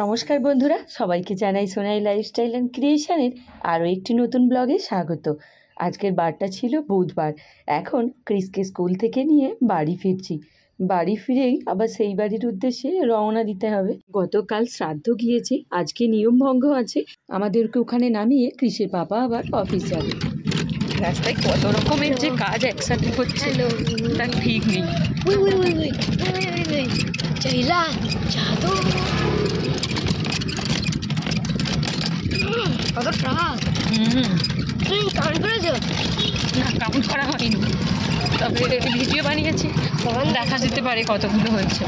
নমস্কার বন্ধুরা, সবাইকে জানাই সোনাই লাইফস্টাইল অ্যান্ড ক্রিয়েশনের আরও একটি নতুন ব্লগে স্বাগত। আজকের বারটা ছিল বুধবার। এখন ক্রিসকে স্কুল থেকে নিয়ে বাড়ি ফিরছি। বাড়ি ফিরেই আবার সেই বাড়ির উদ্দেশ্যে রওনা দিতে হবে। গতকাল শ্রাদ্ধ গিয়েছে, আজকে নিয়মভঙ্গ আছে, আমাদেরকে ওখানে নামিয়ে ক্রিসের পাপা আবার অফিস যাবে। রাস্তায় কত রকমের যে কাজ একসাথে হচ্ছে তার ঠিক নেই। কত ট্রাক! তুমি কাউন্ট করেছো? না, কাউন্ট করা হয়নি, তবে ভিডিও বানিয়েছি, তখন দেখা যেতে পারে কতগুলো হয়েছে।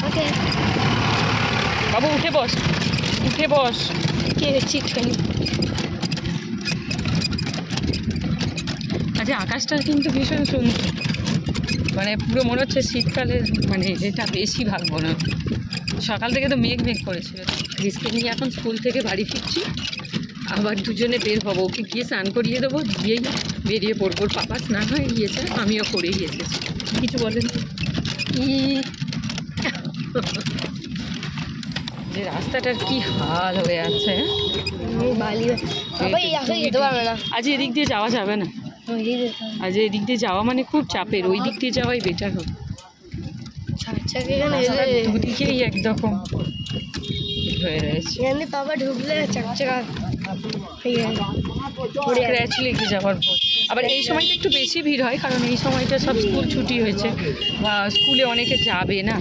ওকে বাবু উঠে বস, উঠে বস। কে চিকেন? আচ্ছা, আকাশটা কিন্তু ভীষণ সুন্দর, মানে পুরো মনে হচ্ছে শীতকালের, মানে এটা বেশি ভাগ মনে হচ্ছে। সকাল থেকে তো মেঘ মেঘ করেছিল। ক্রিসকে নিয়ে এখন স্কুল থেকে বাড়ি ফিরছি, আবার দুজনে বের হবো। ওকে গিয়ে স্নান করিয়ে দেবো, দিয়েই বেরিয়ে পড়বো। ওর পাপা স্নান হয়ে গিয়েছে, আমিও করেই এসেছি। কিছু বলেন যে রাস্তাটার কি হাল হয়ে আছে। আজ এদিক দিয়ে যাওয়া যাবে না, আজ এদিক দিয়ে যাওয়া মানে খুব চাপের, ওই দিক দিয়ে যাওয়াই বেটার হবে। দুদিকেই একরকম হয়ে রয়েছে। বাবা ঢুকলে চাকচাকা স্ক্র্যাচ লেগে যাওয়ার পর আবার এই সময়টা একটু বেশি ভিড় হয়, কারণ এই সময়টা সব স্কুল ছুটি হয়েছে বা স্কুলে অনেকে যাবে না।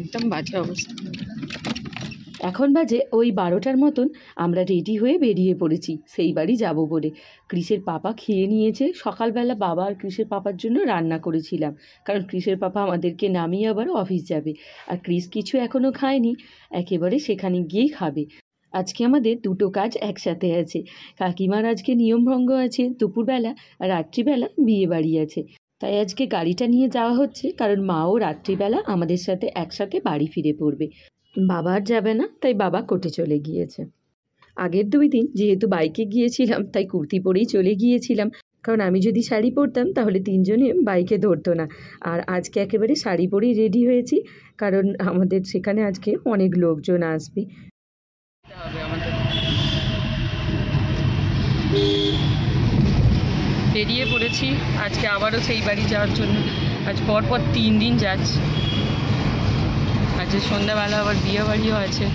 একদম বাজে অবস্থা। এখন বাজে ওই 12টার মতন। আমরা রেডি হয়ে বেরিয়ে পড়েছি সেই বাড়ি যাব বলে। ক্রিসের পাপা খেয়ে নিয়েছে। সকালবেলা বাবা আর ক্রিসের পাপার জন্য রান্না করেছিলাম, কারণ ক্রিসের পাপা আমাদেরকে নামিয়ে আবার অফিস যাবে, আর ক্রিস কিছু এখনও খায়নি, একেবারে সেখানে গিয়েই খাবে। আজকে আমাদের দুটো কাজ একসাথে আছে। কাকিমার আজকে নিয়মভঙ্গ আছে দুপুরবেলা, আর রাত্রিবেলা বিয়ে বাড়ি আছে, তাই আজকে গাড়িটা নিয়ে যাওয়া হচ্ছে, কারণ মাও রাত্রিবেলা আমাদের সাথে একসাথে বাড়ি ফিরে পড়বে। বাবা আর যাবে না, তাই বাবা কোর্টে চলে গিয়েছে। আগের 2 দিন যেহেতু বাইকে গিয়েছিলাম, তাই কুর্তি পরেই চলে গিয়েছিলাম, কারণ আমি যদি শাড়ি পরতাম তাহলে 3 জনে বাইকে ধরতো না। আর আজকে একেবারে শাড়ি পরেই রেডি হয়েছি, কারণ আমাদের সেখানে আজকে অনেক লোকজন আসবে। বেরিয়ে পড়েছি আজকে আবারও সেই বাড়ি যাওয়ার জন্য। আজ পরপর 3 দিন যাচ্ছি। আজ সন্ধ্যাবেলা আবার বিয়ে বাড়িও আছে।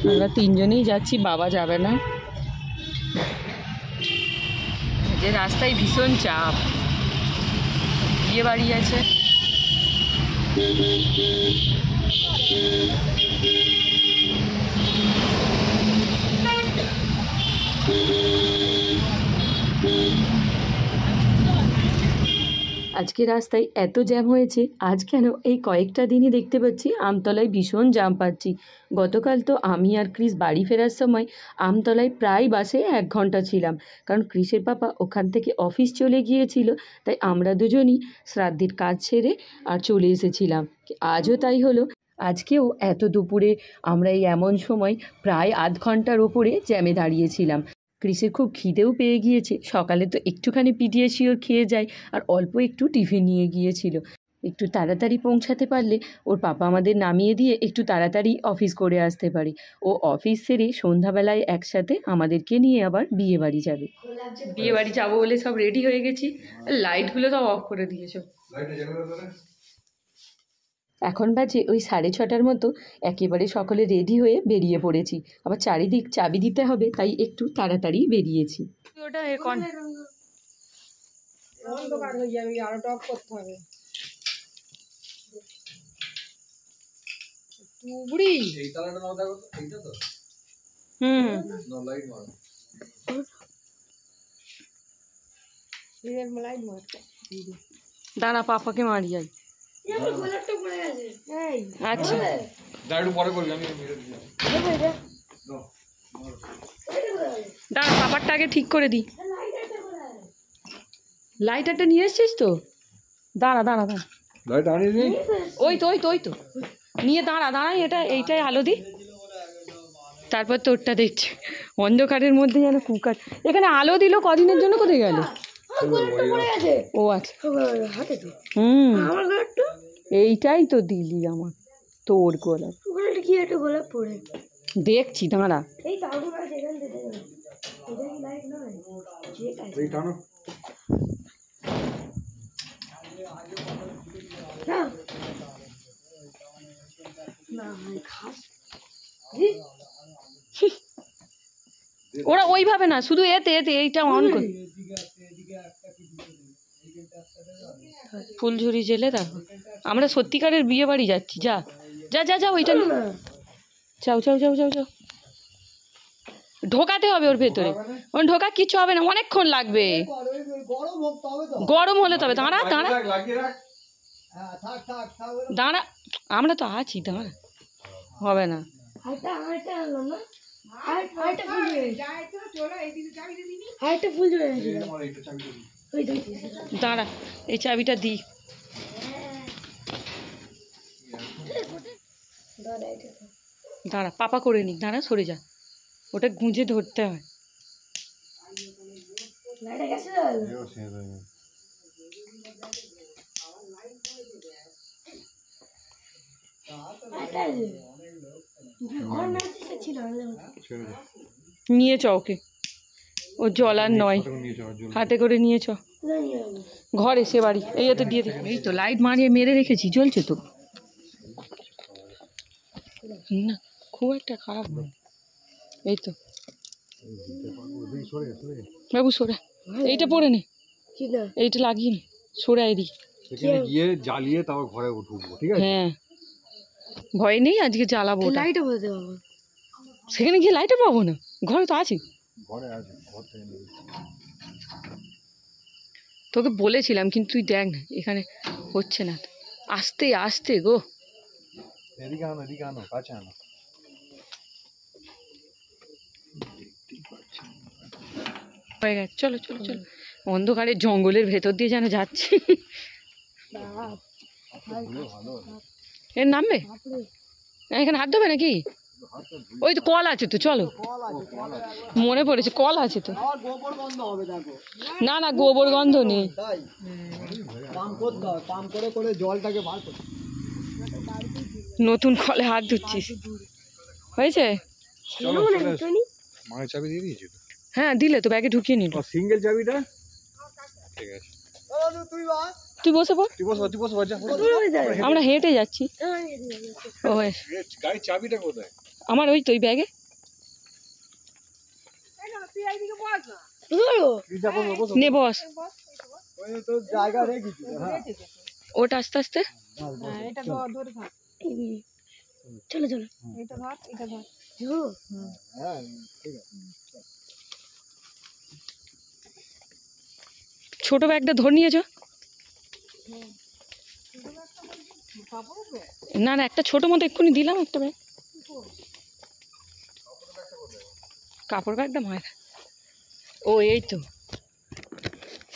আমরা 3 জনেই যাচ্ছি, বাবা যাবে না। যে রাস্তায় ভীষণ চাপ, বিয়ে বাড়ি আছে। আজকে রাস্তায় এত জ্যাম হয়েছে, আজ কেন এই কয়েকটা দিনই দেখতে পাচ্ছি আমতলায় ভীষণ জ্যাম পাচ্ছি। গতকাল তো আমি আর ক্রিস বাড়ি ফেরার সময় আমতলায় প্রায় বাসে 1 ঘন্টা ছিলাম, কারণ ক্রিসের পাপা ওখান থেকে অফিস চলে গিয়েছিল, তাই আমরা দুজনই শ্রাদ্ধের কাজ ছেড়ে আর চলে এসেছিলাম। আজও তাই হলো। আজকেও এত দুপুরে আমরা এই এমন সময় প্রায় আধ ঘন্টার ওপরে জ্যামে দাঁড়িয়েছিলাম। ক্রিসের খুব খিদেও পেয়ে গিয়েছে। সকালে তো একটুখানি পিডিয়াশিওর খেয়ে যায়, আর অল্প একটু টিফিন নিয়ে গিয়েছিল। একটু তাড়াতাড়ি পৌঁছাতে পারলে ওর পাপা আমাদের নামিয়ে দিয়ে একটু তাড়াতাড়ি অফিস করে আসতে পারি। ও অফিস সেরে সন্ধ্যাবেলায় একসাথে আমাদেরকে নিয়ে আবার বিয়ে বাড়ি যাবে। বিয়ে বাড়ি যাবো বলে সব রেডি হয়ে গেছি, লাইটগুলো সব অফ করে দিয়েছো। এখন বাজে ওই 6:30টার মতো। একেবারে সকলে রেডি হয়ে বেরিয়ে পড়েছি। আবার চারিদিক চাবি দিতে হবে, তাই একটু তাড়াতাড়ি বেরিয়েছি। ওটা দাঁড়া, পাপাকে মারি যাই। আচ্ছা, দাঁড়া, পাপারটা আগে ঠিক করে দিই। লাইটারটা নিয়ে এসছিস তো? দাঁড়া দাঁড়া দাঁড়া, লাইট আনিস নি? ওই তো নিয়ে দাঁড়া এইটাই আলো দি, তারপর তোরটা দেখছি অন্ধকারের মধ্যে যেন কুকার। এখানে আলো দিল কদিনের জন্য, কোথায় গেল? ও আচ্ছা, এইটাই তো দিলি আমার, তোর গোলাপ কি একটা গোলাপ পড়ে দেখছি, দাঁড়া। এই তারগুলো আছে এখান থেকে, এটা কি লাইট নয়? ঠিক আছে এই টানো। না খাস ওরা ওইভাবে না, শুধু এতে এইটা অন কর। ফুলঝুরি জেলে দেখো, আমরা সত্যিকারের বিয়ে বাড়ি যাচ্ছি। যা যা যা যা ওইটা নিয়ে যাও যাও যাও যাও যাও। ঢোকাতে হবে ওর ভেতরে, ওর ঢোকা কিছু হবে না, অনেকক্ষণ লাগবে, গরম হলে তবে। দাঁড়া দাঁড়া দাঁড়া, আমরা তো আছি, দাঁড়া, হবে না। দাঁড়া, এই চাবিটা দি। দাঁড়া, পাপা করে নি, দাঁড়া সরে যা, ওটা গুঁজে ধরতে হয়। নিয়ে চ ওকে, ও জলার নয়, হাতে করে নিয়ে চ ঘরে, সে বাড়ি। এই তো দিয়ে দে, এই তো লাইট মারিয়ে মেরে রেখেছি, জ্বলছে তো না, খুব একটা খারাপ নয়। এই তো বাবু সরে, এইটা পরে নে, এইটা লাগিয়ে নে, সরে এদিকে। সেখানে গিয়ে জ্বালিয়ে তারপর ঘরে ঢুকবো, ঠিক আছে? হ্যাঁ, ভয় নেই, আজকে জ্বালাবো। লাইটও বলতে পারবো, সেখানে গিয়ে লাইটও পাবো না, ঘরে তো আছে। ঘরে আছে, ঘর থেকে নিয়ে তোকে বলেছিলাম, কিন্তু তুই দেখ না, এখানে হচ্ছে না। আস্তে আস্তে গো, এদিকে আনো কাছে আনো। হয়ে গেছে, চলো চলো চলো। অন্ধকারে জঙ্গলের ভেতর দিয়ে যেন যাচ্ছি। এর নামবে এখানে, হাত দেবে নাকি? ওই তো কল আছে তো, চলো। মনে পড়েছে, কল আছে তো। না না, গোবর গন্ধ নেই। নতুন কলে হাত ধুচ্ছিস, হয়েছে? মায়ের চাবি দিয়ে দিয়েছি তো? হ্যাঁ দিলে তো, ব্যাগে ঢুকিয়ে নিল। সিঙ্গেল চাবিটা, ঠিক আছে। তুই বসে পড়, তুই বস যা। আমরা হেঁটে যাচ্ছি। ও গাড়ির চাবিটা কোথায়? আমার ওই তো ওই ব্যাগে। নে বস, ওটা আস্তে আস্তে। চলো চলো, ছোট ব্যাগটা ধরে নিয়েছো? না না, একটা ছোট মতো এক্ষুনি দিলাম, একটা ব্যাগ। কাপড় ব্যাগটা মায়ের। ও এই তো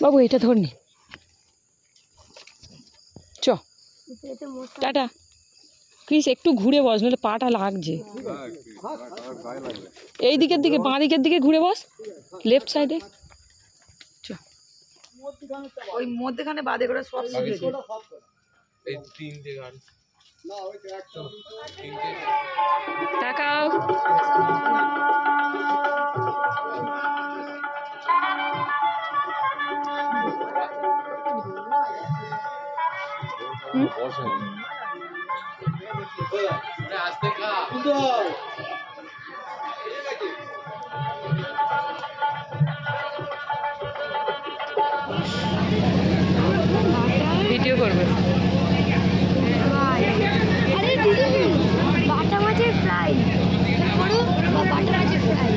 বাবু, এইটা ধরনি। চ টাটা। ক্রিস একটু ঘুরে বস, নাহলে পাটা লাগছে। এই দিকের দিকে, বাঁ দিকের দিকে ঘুরে বস, লেফট সাইডে। চ ওই মধ্যখানে বাদে করে সব শিখেছে। এই তিনটে গাড়ি তাকাও। ভিডিও করবে। আরে দিদি, বাটা মাছের ফ্রাই করো, বাটা মাছের ফ্রাই।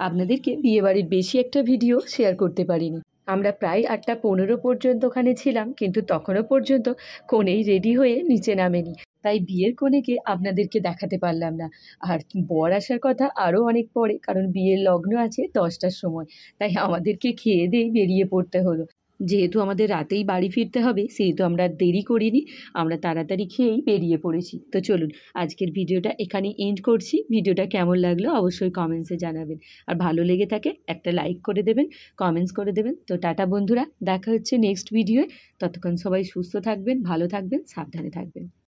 আপনাদেরকে বিয়েবাড়ির বেশি একটা ভিডিও শেয়ার করতে পারিনি। আমরা প্রায় 8:15 পর্যন্ত ওখানে ছিলাম, কিন্তু তখনও পর্যন্ত কনেই রেডি হয়ে নিচে নামেনি। তাই বিয়ের কনেকে আপনাদেরকে দেখাতে পারলাম না। আর বর আসার কথা আরও অনেক পরে, কারণ বিয়ের লগ্ন আছে 10টার সময়। তাই আমাদেরকে খেয়ে দিয়েই বেরিয়ে পড়তে হলো। যেহেতু আমাদের রাতেই বাড়ি ফিরতে হবে, সেহেতু আমরা আর দেরি করিনি, আমরা তাড়াতাড়ি খেয়েই বেরিয়ে পড়েছি। তো চলুন আজকের ভিডিওটা এখানে এন্ড করছি। ভিডিওটা কেমন লাগলো অবশ্যই কমেন্টসে জানাবেন, আর ভালো লেগে থাকে একটা লাইক করে দেবেন, কমেন্টস করে দেবেন। তো টাটা বন্ধুরা, দেখা হচ্ছে নেক্সট ভিডিওয়ে। ততক্ষণ সবাই সুস্থ থাকবেন, ভালো থাকবেন, সাবধানে থাকবেন।